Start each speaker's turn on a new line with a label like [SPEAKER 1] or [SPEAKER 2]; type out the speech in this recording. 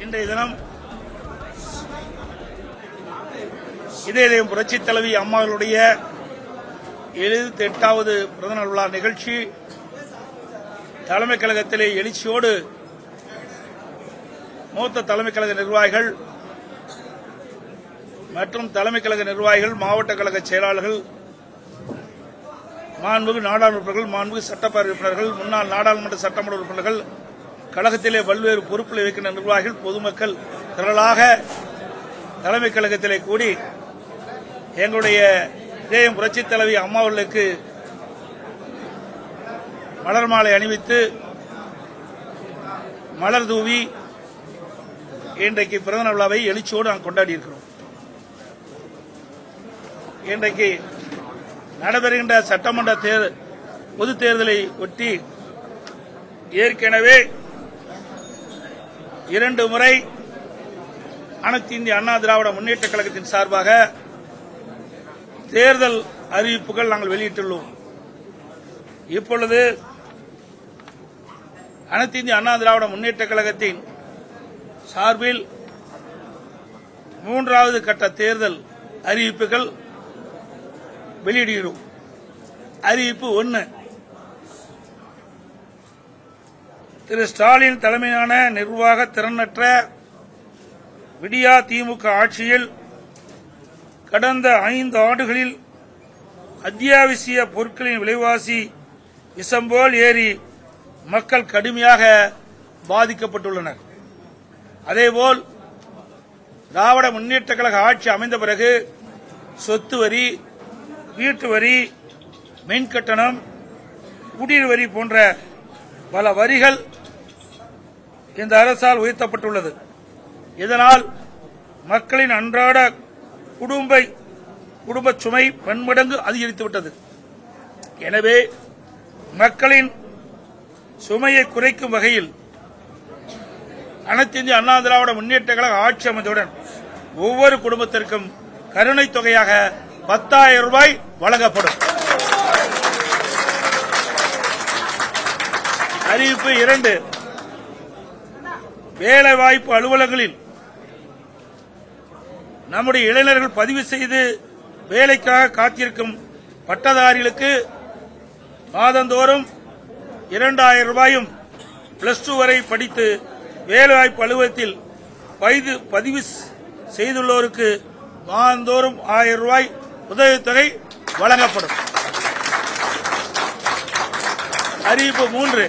[SPEAKER 1] இன்றைய தினம் இதே புரட்சி தலைவி அம்மாவுடைய 78வது பிறந்தநாள் விழா நிகழ்ச்சி தலைமை கழகத்திலே எழுச்சியோடு மூத்த தலைமை கழக நிர்வாகிகள் மற்றும் தலைமை கழக நிர்வாகிகள், மாவட்ட கழக செயலாளர்கள், மாண்புமிகு நாடாளுமன்ற உறுப்பினர்கள், மாண்புமிகு சட்டப்பேரவை உறுப்பினர்கள், முன்னாள் நாடாளுமன்ற சட்டமன்ற உறுப்பினர்கள், கழகத்திலே பல்வேறு பொறுப்பில் இருக்கின்ற நிர்வாகிகள், பொதுமக்கள் திரளாக தலைமை கழகத்திலே கூடி எங்களுடைய இதயம் புரட்சித் தலைவி அம்மாவர்களுக்கு மலர் மாலை அணிவித்து மலர் தூவி இன்றைக்கு பிறந்தநாள் விழாவை எழுச்சியோடு நாம் கொண்டாடி இருக்கிறோம். இன்றைக்கு நடைபெறுகின்ற சட்டமன்ற பொதுத் தேர்தலை ஒட்டி ஏற்கனவே 2 முறை அனைத்து இந்திய அண்ணா திராவிட முன்னேற்ற கழகத்தின் சார்பாக தேர்தல் அறிவிப்புகள் நாங்கள் வெளியிட்டுள்ளோம். இப்பொழுது அனைத்து இந்திய அண்ணா திராவிட முன்னேற்ற கழகத்தின் சார்பில் 3வது கட்ட தேர்தல் அறிவிப்புகள் வெளியிடுகிறோம். அறிவிப்பு 1, திரு ஸ்டாலின் தலைமையிலான நிர்வாக திறனற்ற விடியா திமுக ஆட்சியில் கடந்த 5 ஆண்டுகளில் அத்தியாவசிய பொருட்களின் விலைவாசி விஷம்போல் ஏறி மக்கள் கடுமையாக பாதிக்கப்பட்டுள்ளனர். அதேபோல் திராவிட முன்னேற்ற கழக ஆட்சி அமைந்த பிறகு சொத்து வரி, வீட்டு வரி, மின் கட்டணம், குடிநீர் வரி போன்ற பல வரிகள் இந்த அரசால் உயர்த்தப்பட்டுள்ளது. இதனால் மக்களின் அன்றாட குடும்ப சுமை பன்மடங்கு அதிகரித்துவிட்டது. எனவே மக்களின் சுமையை குறைக்கும் வகையில் அனைத்து இந்திய அண்ணா திராவிட முன்னேற்ற கழக ஆட்சி அமைந்தவுடன் ஒவ்வொரு குடும்பத்திற்கும் கருணை தொகையாக 10,000 ரூபாய் வழங்கப்படும். அறிவிப்பு 2, வேலைவாய்ப்பு அலுவலகங்களில் நம்முடைய இளைஞர்கள் பதிவு செய்து வேலைக்காக காத்திருக்கும் பட்டதாரிகளுக்கு மாதந்தோறும் 2,000 ரூபாயும், +2 வரை படித்து வேலைவாய்ப்பு அலுவலகத்தில் பதிவு செய்துள்ளோருக்கு மாதந்தோறும் 1000 ரூபாய் உதவித்தொகை வழங்கப்படும். அறிவிப்பு 3,